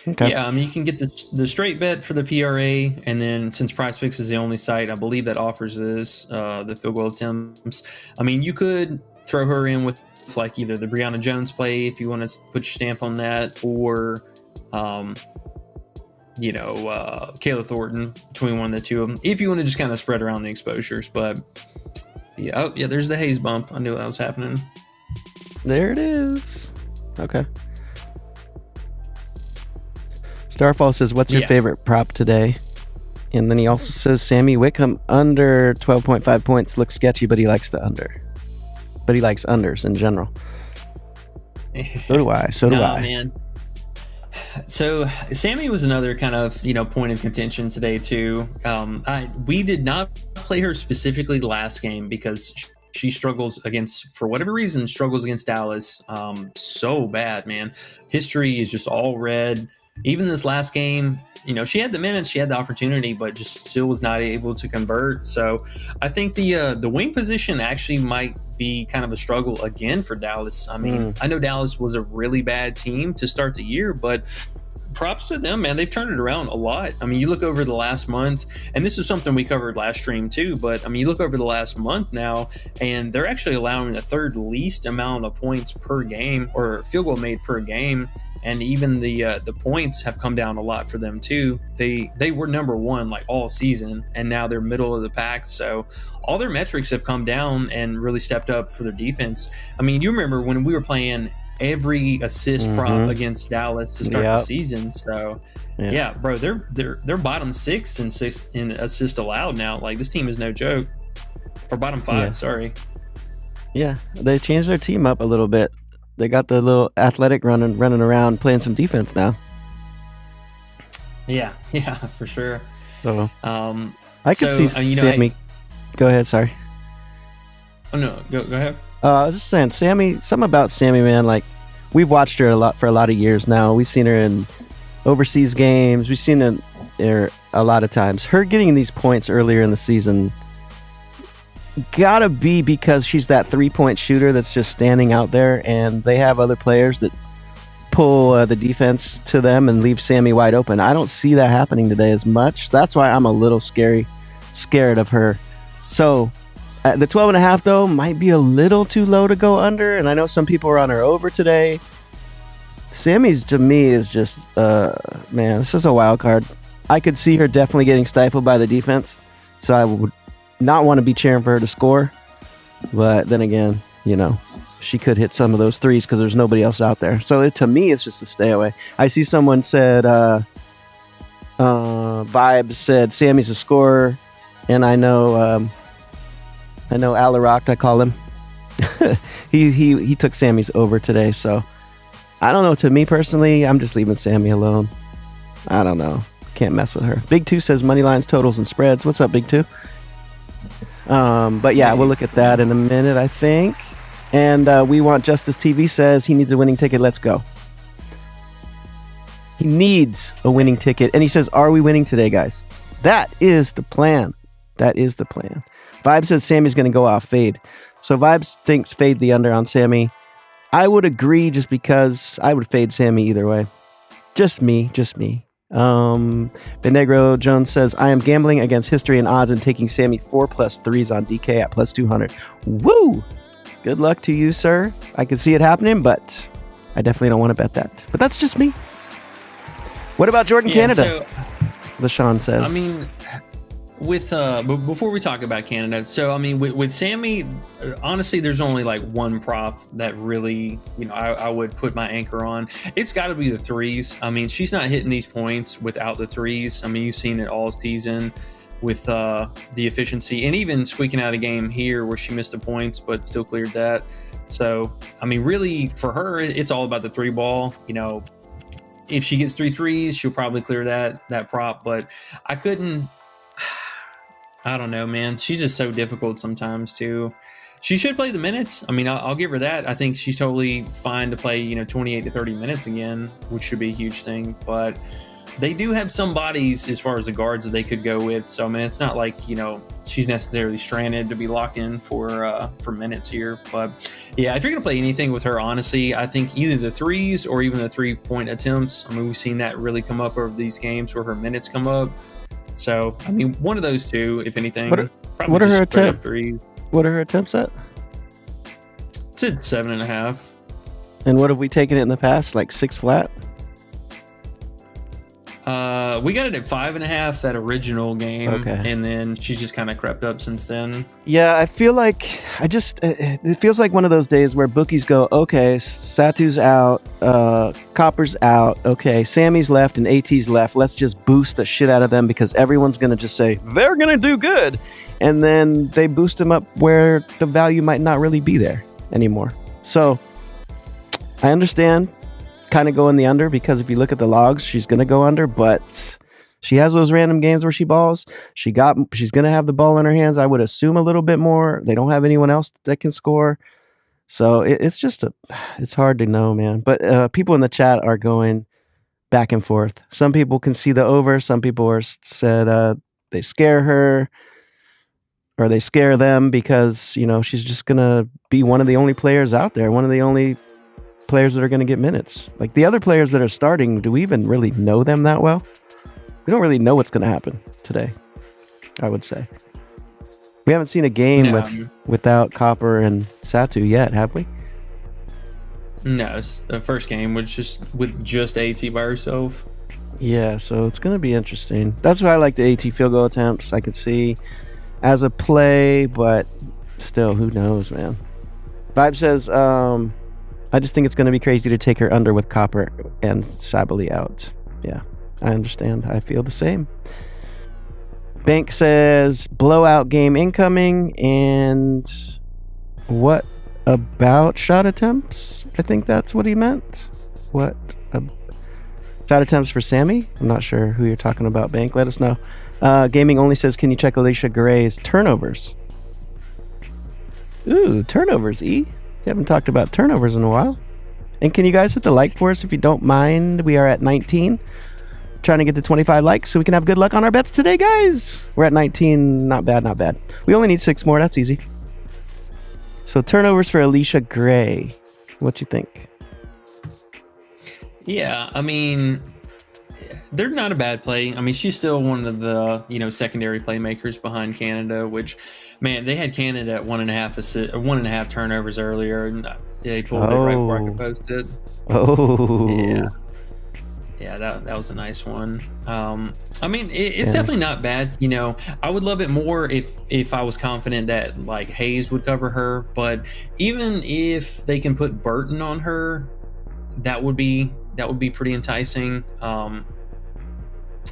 Okay. Yeah, you can get the straight bet for the PRA, and then since Prizepicks is the only site, I believe, that offers this, the field goal attempts. you could throw her in with like either the Brianna Jones play if you want to put your stamp on that, or Kayla Thornton, between one of the two of them, if you want to just kind of spread around the exposures. But there's the haze bump. I knew that was happening. There it is. Okay. Starfall says, what's your favorite prop today? And then he also says Sammy Wickham under 12.5 points looks sketchy, but he likes the under. But he likes unders in general. So do I. Man. So Sammy was another kind of point of contention today too. We did not play her specifically last game because she struggles against Dallas so bad, man. History is just all red. Even this last game, she had the minutes, she had the opportunity, but just still was not able to convert. So I think the wing position actually might be kind of a struggle again for Dallas. I know Dallas was a really bad team to start the year, but props to them, man. They've turned it around a lot. I mean, you look over the last month, and this is something we covered last stream too, but I mean, you look over the last month now, and they're actually allowing the third least amount of points per game, or field goal made per game. And even the points have come down a lot for them too. They were number one like all season, and now they're middle of the pack. So all their metrics have come down and really stepped up for their defense. I mean, you remember when we were playing every assist prop against Dallas to start the season. So yeah, bro, they're bottom six in assist allowed now. Like, this team is no joke. Or bottom five, sorry. Yeah, they changed their team up a little bit. They got the little athletic running around playing some defense now. Yeah, for sure. So, I could see Sammy. Go ahead, sorry. Oh no, go ahead. I was just saying, Sammy, something about Sammy, man, like, we've watched her for a lot of years now. We've seen her in overseas games. We've seen her a lot of times. Her getting these points earlier in the season gotta be because she's that 3-point shooter that's just standing out there, and they have other players that pull the defense to them and leave Sammy wide open. I don't see that happening today as much. That's why I'm a little scared of her. So the 12.5 though might be a little too low to go under, and I know some people are on her over today. Sammy's, to me, is just man, this is a wild card. I could see her definitely getting stifled by the defense, so I would not want to be cheering for her to score. But then again, she could hit some of those threes because there's nobody else out there. So to me, it's just a stay away. I see someone said Vibes said Sammy's a scorer, and I know Alarocked, I call him. he took Sammy's over today, so I don't know. To me personally, I'm just leaving Sammy alone. I don't know. Can't mess with her. Big Two says money lines, totals, and spreads. What's up, Big Two? But yeah, we'll look at that in a minute, I think. And We Want Justice TV says he needs a winning ticket. Let's go. He needs a winning ticket. And he says, are we winning today, guys? That is the plan. Vibes says Sammy's going to go off fade. So Vibes thinks fade the under on Sammy. I would agree, just because I would fade Sammy either way. Just me. Benegro Jones says, I am gambling against history and odds and taking Sammy 4+ threes on DK at plus 200. Woo! Good luck to you, sir. I can see it happening, but I definitely don't want to bet that. But that's just me. What about Jordan Canada? LaShawn says. I mean, before we talk about Canada, so I mean, with Sammy, honestly, there's only like one prop that really, I would put my anchor on. It's got to be the threes. I mean, she's not hitting these points without the threes. I mean, you've seen it all season with the efficiency, and even squeaking out a game here where she missed the points but still cleared that. So I mean, really, for her, it's all about the three ball. If she gets 3 threes, she'll probably clear that prop. But I don't know, man. She's just so difficult sometimes too. She should play the minutes. I mean, I'll give her that. I think she's totally fine to play, 28 to 30 minutes again, which should be a huge thing. But they do have some bodies as far as the guards that they could go with. So, I mean, it's not like, she's necessarily stranded to be locked in for minutes here. But yeah, if you're going to play anything with her, honestly, I think either the threes or even the 3-point attempts. I mean, we've seen that really come up over these games where her minutes come up. So, I mean, one of those two, if anything. What are her attempts? What are her attempts at? It's at 7.5. And what have we taken it in the past? Like 6 flat? We got it at 5.5 that original game, okay. And then she's just kind of crept up since then. Yeah, I feel like it feels like one of those days where bookies go, okay, Satu's out, Copper's out, okay, Sammy's left and AT's left. Let's just boost the shit out of them because everyone's gonna just say they're gonna do good, and then they boost them up where the value might not really be there anymore. So I understand kind of going the under, because if you look at the logs, she's going to go under, but she has those random games where she balls. She's going to have the ball in her hands, I would assume, a little bit more. They don't have anyone else that can score. So it's hard to know, man. But people in the chat are going back and forth. Some people can see the over. Some people said they scare her, or they scare them because, she's just going to be one of the only players out there, one of the only players that are going to get minutes. Like the other players that are starting, do we even really know them that well? We don't really know what's going to happen today, I would say. We haven't seen a game without Copper and Satu yet, have we? No, it's the first game was just with just AT by herself. Yeah, so it's going to be interesting. That's why I like the AT field goal attempts. I could see as a play, but still, who knows, man. Vibe says, I just think it's going to be crazy to take her under with Copper and Sabali out. Yeah, I understand. I feel the same. Bank says, blowout game incoming. And what about shot attempts? I think that's what he meant. What? Shot attempts for Sammy? I'm not sure who you're talking about, Bank. Let us know. Gaming only says, can you check Alicia Gray's turnovers? Ooh, turnovers, E. You haven't talked about turnovers in a while. And can you guys hit the like for us if you don't mind? We are at 19. Trying to get to 25 likes so we can have good luck on our bets today, guys. We're at 19. Not bad, not bad. We only need 6 more. That's easy. So turnovers for Alicia Gray. What you think? Yeah, I mean, they're not a bad play. I mean, she's still one of the, secondary playmakers behind Canada, which, man, they had Canada at 1.5 turnovers earlier, and they pulled it right before I could post it. Oh. Yeah, that was a nice one. I mean, it's definitely not bad. I would love it more if I was confident that like Hayes would cover her. But even if they can put Burton on her, that would be pretty enticing. I'm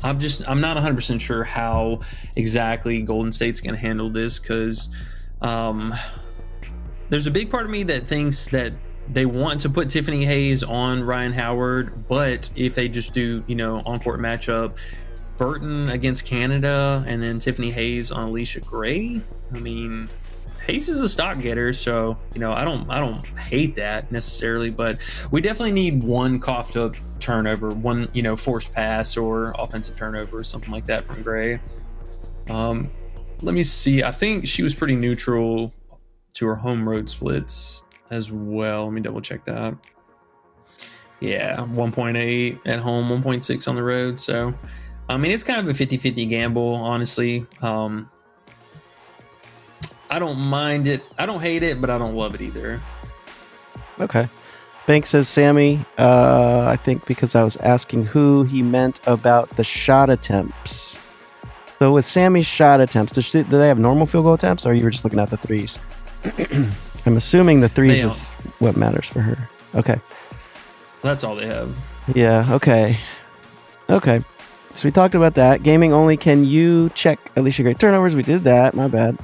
not 100% sure how exactly Golden State's going to handle this because there's a big part of me that thinks that they want to put Tiffany Hayes on Ryan Howard, but if they just do, on-court matchup, Burton against Canada and then Tiffany Hayes on Alicia Gray, I mean, Hayes is a stock getter, so, I don't hate that necessarily, but we definitely need one coughed up turnover, one, forced pass or offensive turnover or something like that from Gray. Let me see. I think she was pretty neutral to her home road splits as well. Let me double check that. Yeah, 1.8 at home, 1.6 on the road. So, I mean, it's kind of a 50-50 gamble, honestly. I don't mind it. I don't hate it, but I don't love it either. Okay. Bank says, Sammy, I think because I was asking who he meant about the shot attempts. So with Sammy's shot attempts, do they have normal field goal attempts, or you were just looking at the threes? I'm assuming the threes is what matters for her. Okay. That's all they have. Yeah, okay. Okay. So we talked about that. Gaming only, can you check Alicia Gray turnovers? We did that. My bad.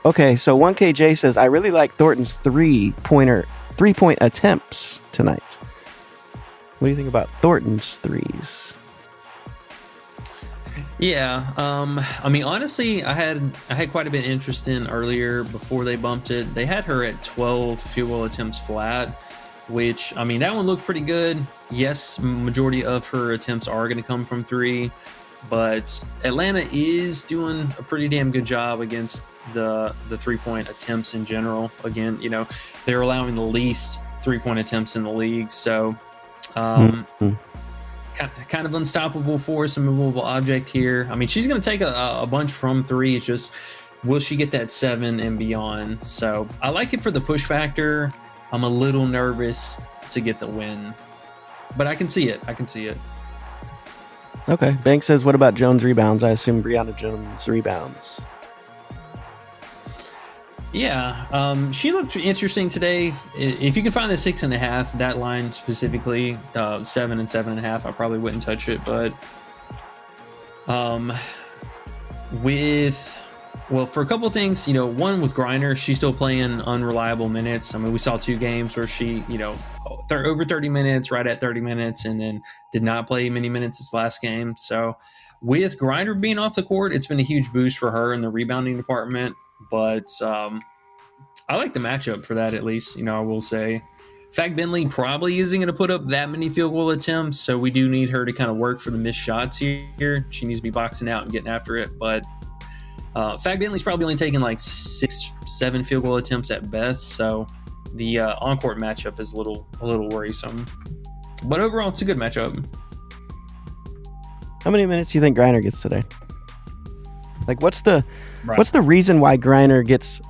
Okay, so 1KJ says, I really like Thornton's three-point attempts tonight. What do you think about Thornton's threes? Yeah, I mean, honestly, I had quite a bit of interest in earlier before they bumped it. They had her at 12 field goal attempts flat, which, I mean, that one looked pretty good. Yes, majority of her attempts are going to come from 3, but Atlanta is doing a pretty damn good job against the 3-point attempts in general. Again, they're allowing the least 3-point attempts in the league, so kind of unstoppable force, a movable object here. I mean, she's going to take a bunch from 3. It's just, will she get that 7 and beyond? So I like it for the push factor. I'm a little nervous to get the win, but I can see it. Okay. Bank says, what about Jones rebounds? I assume Brianna Jones rebounds. Yeah, she looked interesting today. If you can find the 6.5, that line specifically, 7 and 7.5, I probably wouldn't touch it. But for a couple of things, one with Griner, she's still playing unreliable minutes. I mean, we saw 2 games where she, over 30 minutes, right at 30 minutes, and then did not play many minutes this last game. So with Griner being off the court, it's been a huge boost for her in the rebounding department. But I like the matchup for that, at least, I will say. Fag Bentley probably isn't going to put up that many field goal attempts, so we do need her to kind of work for the missed shots here. She needs to be boxing out and getting after it, but Fag Bentley's probably only taking like 6-7 field goal attempts at best, so the on-court matchup is a little worrisome. But overall, it's a good matchup. How many minutes do you think Griner gets today? Like, what's the Right. reason why Griner gets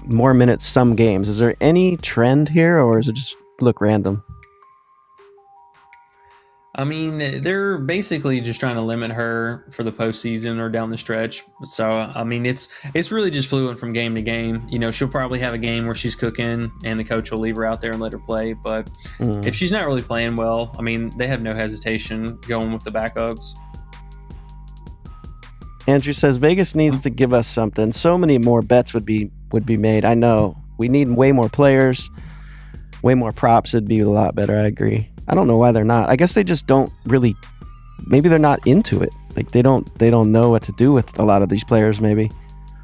more minutes some games? Is there any trend here, or is it just look random? I mean, they're basically just trying to limit her for the postseason or down the stretch. So, I mean, it's really just fluid from game to game. You know, she'll probably have a game where she's cooking and the coach will leave her out there and let her play. But if she's not really playing well, I mean, they have no hesitation going with the backups. Andrew says Vegas needs to give us something. So many more bets would be made. I know we need way more players, way more props. It'd be a lot better. I agree. I don't know why they're not. I guess they just don't really. Maybe they're not into it. Like they don't know what to do with a lot of these players. Maybe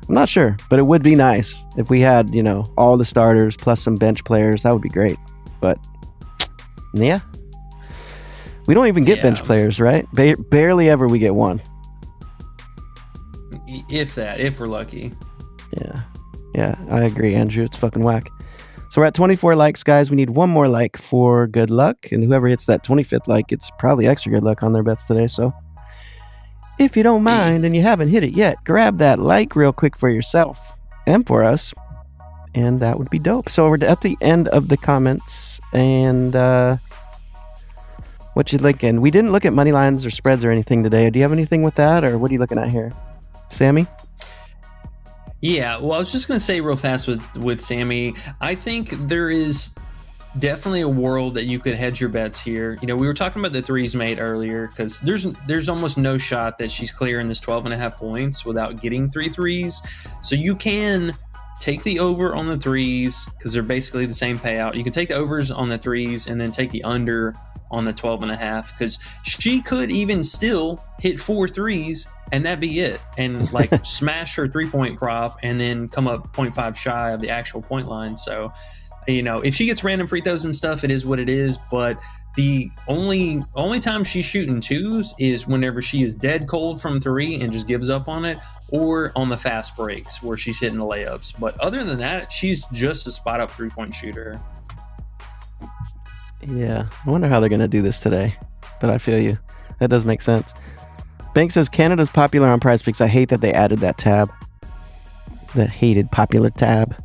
I'm not sure, but it would be nice if we had all the starters plus some bench players. That would be great. But yeah, we don't even get bench players, right? Barely ever we get one. If we're lucky. Yeah, I agree, Andrew. It's fucking whack. So we're at 24 likes, guys. We need one more like for good luck. And whoever hits that 25th like, it's probably extra good luck on their bets today. So if you don't mind and you haven't hit it yet, grab that like real quick for yourself and for us. And that would be dope. So we're at the end of the comments. And what you looking? We didn't look at money lines or spreads or anything today. Do you have anything with that? Or what are you looking at here? Sammy? Yeah, well, I was just going to say real fast with Sammy, I think there is definitely a world that you could hedge your bets here. We were talking about the threes made earlier because there's almost no shot that she's clearing this 12.5 points without getting 3 threes. So you can take the over on the threes because they're basically the same payout. You can take the overs on the threes and then take the under on the 12.5 because she could even still hit 4 threes and that'd be it. And like smash her 3-point prop and then come up 0.5 shy of the actual point line. So, if she gets random free throws and stuff, it is what it is. But the only time she's shooting twos is whenever she is dead cold from 3 and just gives up on it, or on the fast breaks where she's hitting the layups. But other than that, she's just a spot up 3-point shooter. Yeah, I wonder how they're going to do this today. But I feel you. That does make sense. Bank says Canada's popular on Prizepicks. I hate that they added that tab. That hated popular tab.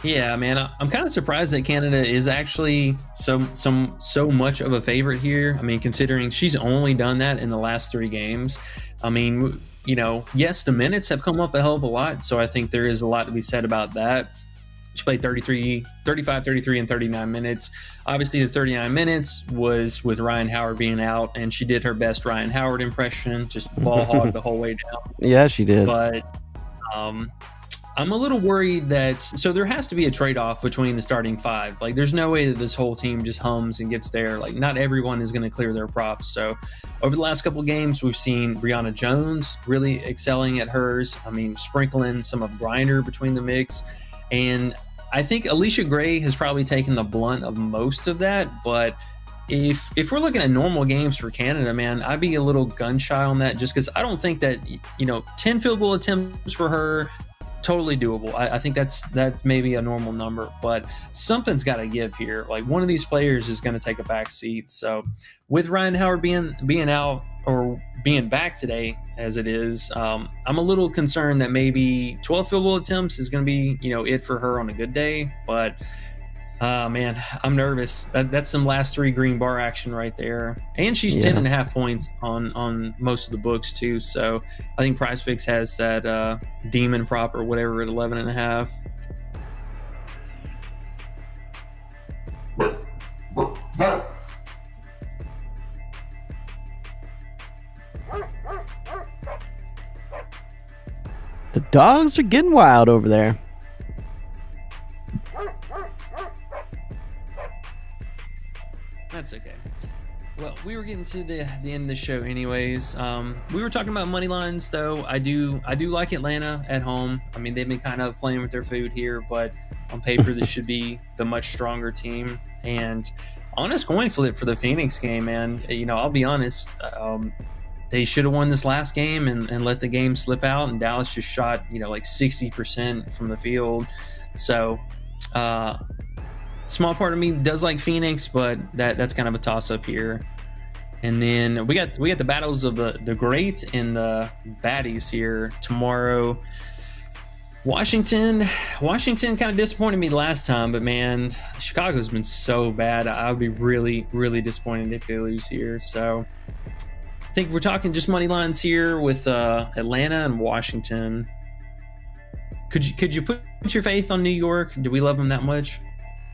Yeah, man, I'm kind of surprised that Canada is actually so much of a favorite here. I mean, considering she's only done that in the last 3 games. I mean, yes, the minutes have come up a hell of a lot, so I think there is a lot to be said about that. She played 35, 33, and 39 minutes. Obviously, the 39 minutes was with Ryan Howard being out, and she did her best Ryan Howard impression, just ball hog the whole way down. Yeah, she did. But I'm a little worried so there has to be a trade-off between the starting 5. Like, there's no way that this whole team just hums and gets there. Like, not everyone is going to clear their props. So over the last couple of games, we've seen Brianna Jones really excelling at hers. I mean, sprinkling some of Griner between the mix. And I think Alicia Gray has probably taken the blunt of most of that, but if we're looking at normal games for Canada, man, I'd be a little gun shy on that just because I don't think that 10 field goal attempts for her, totally doable. I think that may be a normal number, but something's got to give here. Like, one of these players is going to take a back seat. So with Ryan Howard being out or being back today as it is, I'm a little concerned that maybe 12 field goal attempts is going to be it for her on a good day. But man, I'm nervous. That's some last 3 green bar action right there. And she's 10.5 points on most of the books too. So I think Prizepicks has that demon prop or whatever at 11.5. The dogs are getting wild over there. That's okay. Well, we were getting to the end of the show anyways. We were talking about money lines, though. I do like Atlanta at home. I mean, they've been kind of playing with their food here, but on paper, this should be the much stronger team. And honest coin flip for the Phoenix game, man. I'll be honest. They should have won this last game and let the game slip out, and Dallas just shot, like 60% from the field. So Small part of me does like Phoenix, but that's kind of a toss up here. And then we got the battles of the great and the baddies here tomorrow. Washington kind of disappointed me last time, but man, Chicago's been so bad. I would be really, really disappointed if they lose here. So I think we're talking just money lines here with Atlanta and Washington. Could you put your faith on New York? Do we love them that much?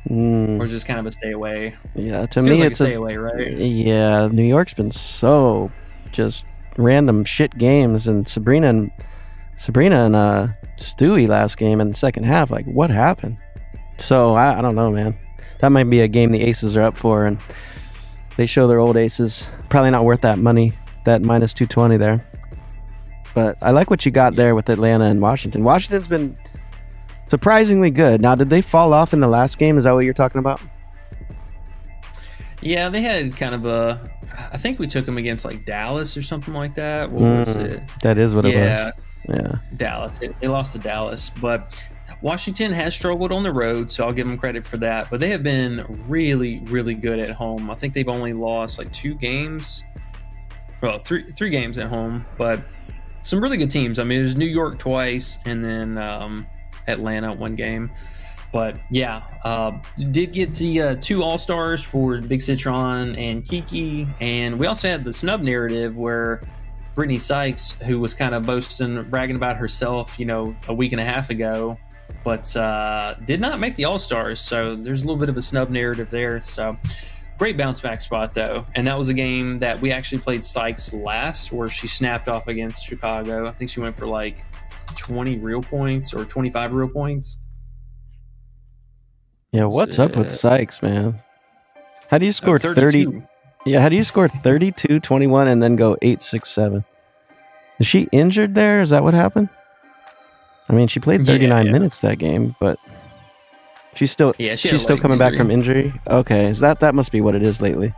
Or is this kind of a stay away? Yeah, to me, like it's a stay away, right? Yeah, New York's been so just random shit games, and Sabrina and Stewie last game in the second half. Like, what happened? So I don't know, man. That might be a game the Aces are up for, and they show their old aces. Probably not worth that money, that minus 220 there. But I like what you got there with Atlanta and Washington. Washington's been surprisingly good. Now, did they fall off in the last game? Is that what you're talking about? Yeah, they had kind of I think we took them against like Dallas or something like that. What was it? That is what it was. Yeah, Dallas. They lost to Dallas, but Washington has struggled on the road, so I'll give them credit for that. But they have been really, really good at home. I think they've only lost like 2 games. Well, three games at home, but some really good teams. I mean, it was New York twice, and then Atlanta 1 game. But yeah, did get the 2 All-Stars for Big Citron and Kiki, and we also had the snub narrative where Brittany Sykes, who was kind of bragging about herself, a week and a half ago, but did not make the All-Stars. So there's a little bit of a snub narrative there. So great bounce back spot though. And that was a game that we actually played Sykes last, where she snapped off against Chicago. I think she went for like 20 real points or 25 real points. Yeah, what's up with Sykes, man? How do you score 30? Yeah, how do you score 32, 21, and then go 8, 6, 7? Is she injured there? Is that what happened? I mean, she played 39 minutes that game, but she's still still coming back from injury. Okay, that must be what it is lately.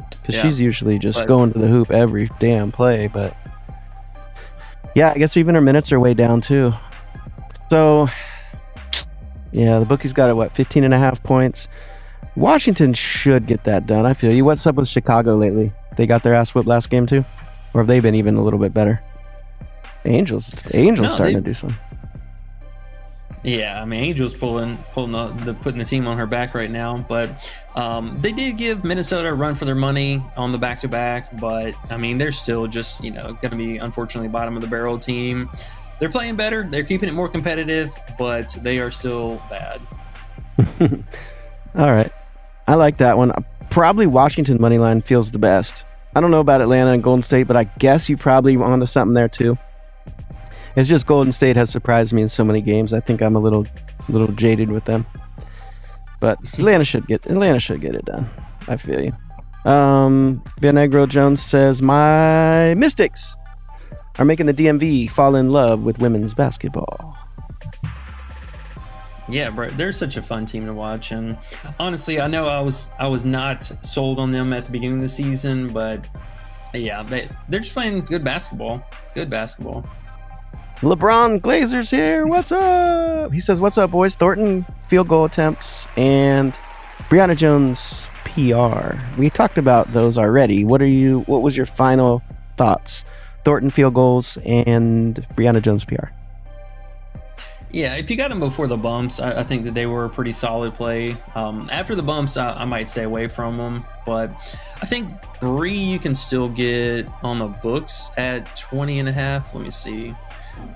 Because she's usually just going to the hoop every damn play, but yeah, I guess even her minutes are way down too. So yeah, the bookie's got it, 15.5 points. Washington should get that done. I feel you. What's up with Chicago lately? They got their ass whipped last game too? Or have they been even a little bit better? Angels starting to do something. Yeah, I mean, Angels putting the team on her back right now, but they did give Minnesota a run for their money on the back-to-back, but I mean, they're still just, going to be unfortunately bottom of the barrel team. They're playing better. They're keeping it more competitive, but they are still bad. All right. I like that one. Probably Washington money line feels the best. I don't know about Atlanta and Golden State, but I guess you probably onto something there too. It's just Golden State has surprised me in so many games. I think I'm a little jaded with them. But Atlanta should get it done. I feel you. Vianegro Jones says, my Mystics are making the DMV fall in love with women's basketball. Yeah, bro, they're such a fun team to watch, and honestly, I know I was not sold on them at the beginning of the season, but yeah, they're just playing good basketball. Good basketball. LeBron Glazer's here. What's up? He says, "What's up, boys? Thornton field goal attempts and Brianna Jones PR. We talked about those already. What was your final thoughts? Thornton field goals and Brianna Jones PR." Yeah, if you got them before the bumps, I think that they were a pretty solid play. After the bumps, I might stay away from them. But I think Bree you can still get on the books at 20.5. Let me see.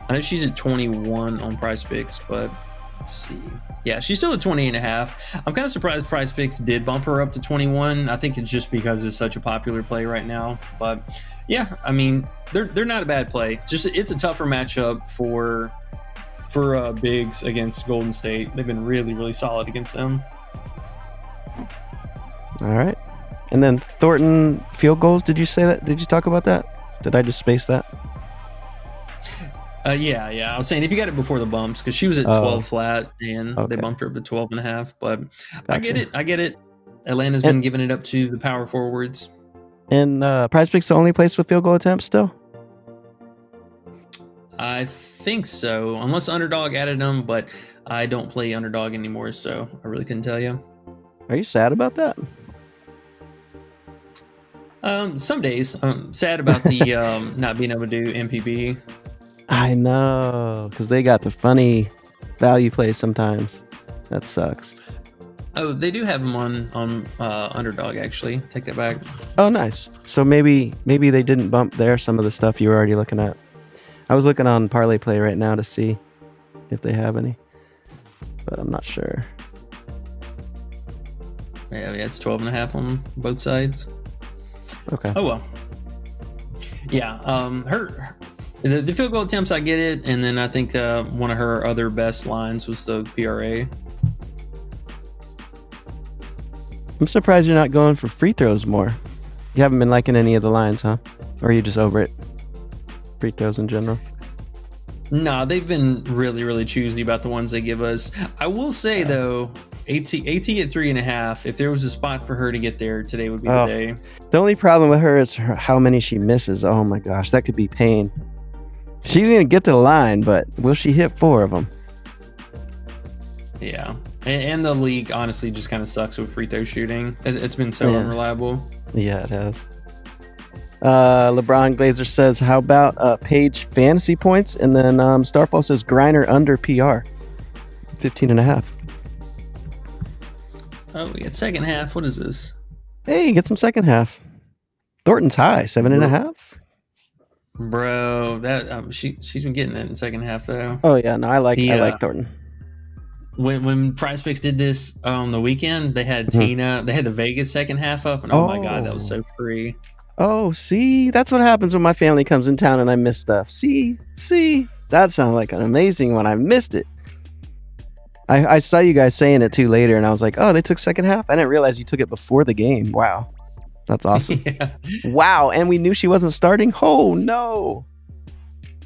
I know she's at 21 on Prizepicks, but let's see. Yeah, she's still at 20.5. I'm kind of surprised Prizepicks did bump her up to 21. I think it's just because it's such a popular play right now. But yeah, I mean, they're not a bad play. Just it's a tougher matchup for bigs against Golden State. They've been really, really solid against them. All right. And then Thornton field goals. Did you say that? Did you talk about that? Did I just space that? Yeah. I was saying if you got it before the bumps, because she was at 12 flat and they bumped her up to 12.5. But gotcha. I get it. Atlanta's been giving it up to the power forwards. And Prizepicks the only place with field goal attempts still? I think so, unless Underdog added them, but I don't play Underdog anymore, so I really couldn't tell you. Are you sad about that? Some days I'm sad about the not being able to do MPB. I know, because they got the funny value plays sometimes. That sucks. Oh, they do have them on Underdog, actually. Take that back. Oh, nice. So maybe they didn't bump there some of the stuff you were already looking at. I was looking on Parlay Play right now to see if they have any, but I'm not sure. Yeah, it's 12.5 on both sides. Okay. Oh well. Yeah. The field goal attempts, I get it, and then I think one of her other best lines was the PRA. I'm surprised you're not going for free throws more. You haven't been liking any of the lines, huh? Or are you just over it? Free throws in general. Nah, they've been really, really choosy about the ones they give us. I will say though, AT at 3.5. If there was a spot for her to get there, today would be the day. The only problem with her is how many she misses. Oh my gosh, that could be pain. She's gonna get to the line, but will she hit 4 of them? Yeah, and the league honestly just kind of sucks with free throw shooting. It's been so unreliable. Yeah, it has. LeBron Glazer says, how about Page fantasy points? And then Starfall says Griner under PR 15.5. Oh, we got second half. What is this? Hey, get some second half. Thornton's high 7.5. Bro, that she's been getting it in second half though. Oh yeah, no, I like Thornton. When Prizepicks did this on the weekend, they had Tina. They had the Vegas second half up, and oh my god, that was so free. Oh, see, that's what happens when my family comes in town and I miss stuff. See, that sounds like an amazing one. I missed it. I saw you guys saying it too later, and I was like, oh, they took second half. I didn't realize you took it before the game. Wow, that's awesome. Yeah. Wow, and we knew she wasn't starting. Oh no.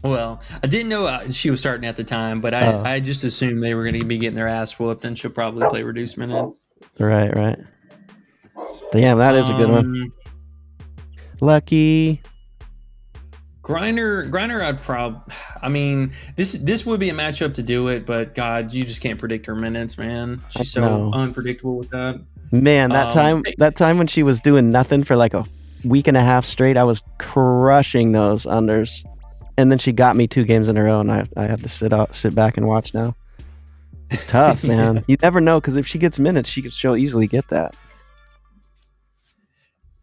Well, I didn't know she was starting at the time, but I just assumed they were going to be getting their ass whooped, and she'll probably play reduced minutes. Right. Damn, that is a good one. Lucky. Griner, I mean, this would be a matchup to do it, but God, you just can't predict her minutes, man. She's so unpredictable with that. Man, that time when she was doing nothing for like a week and a half straight, I was crushing those unders. And then she got me 2 games in a row, and I have to sit back and watch now. It's tough, man. Yeah. You never know, because if she gets minutes, she'll easily get that.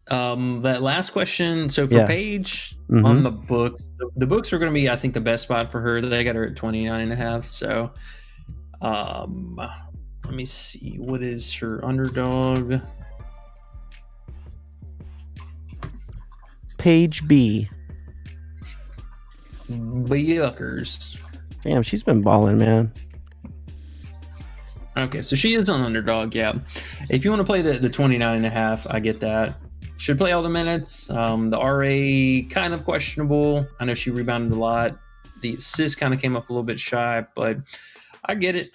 That last question. So for Paige on the books, the books are going to be, I think, the best spot for her. They got her at 29.5. So, let me see. What is her underdog? Paige B. Yuckers. Damn, she's been balling, man. Okay, so she is on underdog, yeah. If you want to play the 29.5, I get that. Should play all the minutes. The RA kind of questionable. I know she rebounded a lot. The assist kind of came up a little bit shy, but I get it.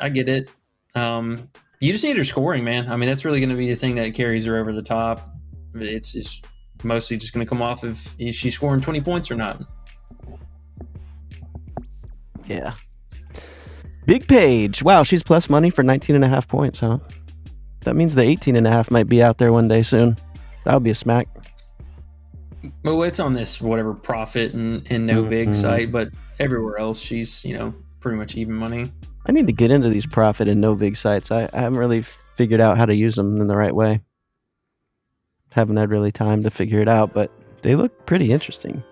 You just need her scoring, man. I mean, that's really going to be the thing that carries her over the top. It's mostly just going to come off if she's scoring 20 points or not. Yeah. Big Paige. Wow, she's plus money for 19.5 points, huh? That means the 18.5 might be out there one day soon. That would be a smack. Well, it's on this whatever profit and no big site, but everywhere else she's, pretty much even money. I need to get into these profit and no big sites. I haven't really figured out how to use them in the right way. Haven't had really time to figure it out, but they look pretty interesting.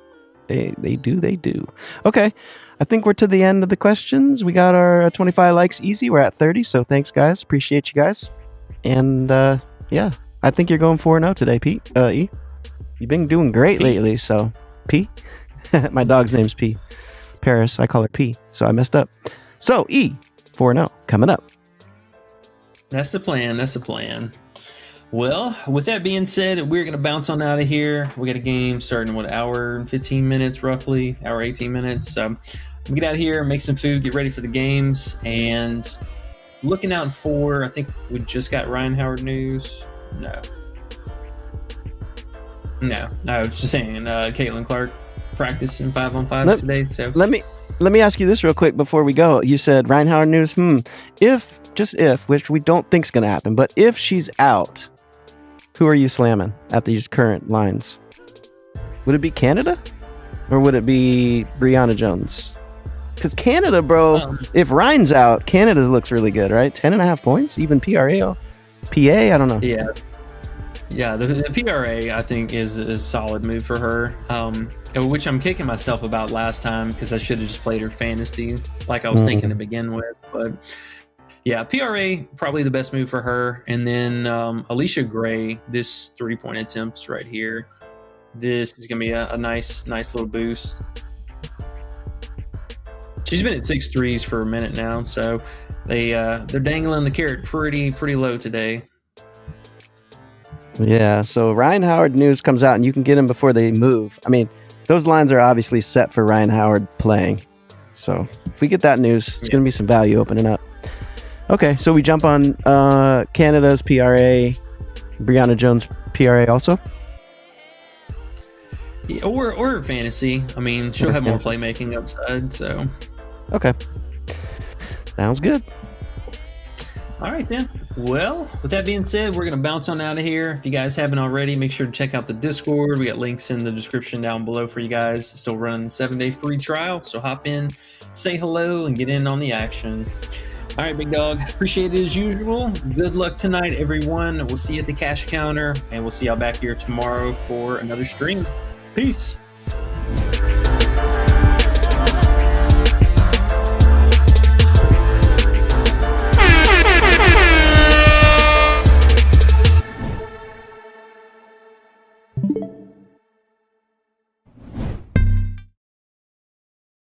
They do. Okay. I think we're to the end of the questions. We got our 25 likes easy. We're at 30. So thanks, guys. Appreciate you guys. And yeah, I think you're going 4-0 today, Pete. E. You've been doing great lately. So P. My dog's name's P. Paris. I call her P. So I messed up. So E. 4-0 coming up. That's the plan. Well, with that being said, we're going to bounce on out of here. We got a game starting, hour and 15 minutes, roughly, hour 18 minutes. So we get out of here, make some food, get ready for the games. And looking out for, I think we just got Ryan Howard news. No, I was just saying, Caitlin Clark practicing 5-on-5s today. So let let me ask you this real quick before we go. You said Ryan Howard news. If, which we don't think's going to happen, but if she's out, who are you slamming at these current lines? Would it be Canada? Or would it be Brianna Jones? Because Canada, bro, if Ryan's out, Canada looks really good, right? 10.5 points, even PRA. PA, I don't know. Yeah. Yeah, the PRA, I think, is a solid move for her, which I'm kicking myself about last time because I should have just played her fantasy like I was thinking to begin with. But yeah, PRA, probably the best move for her. And then Alicia Gray, this 3-point attempts right here. This is going to be a nice little boost. She's been at 6 threes for a minute now, so they're dangling the carrot pretty low today. Yeah, so Ryan Howard news comes out, and you can get him before they move. I mean, those lines are obviously set for Ryan Howard playing. So if we get that news, it's going to be some value opening up. Okay, so we jump on Canada's PRA, Brianna Jones PRA also? Yeah, or fantasy. I mean, she'll have more playmaking upside, so. Okay. Sounds good. All right, then. Well, with that being said, we're going to bounce on out of here. If you guys haven't already, make sure to check out the Discord. We got links in the description down below for you guys. Still running the 7-day free trial, so hop in, say hello, and get in on the action. All right, big dog. Appreciate it as usual. Good luck tonight, everyone. We'll see you at the cash counter, and we'll see y'all back here tomorrow for another stream. Peace.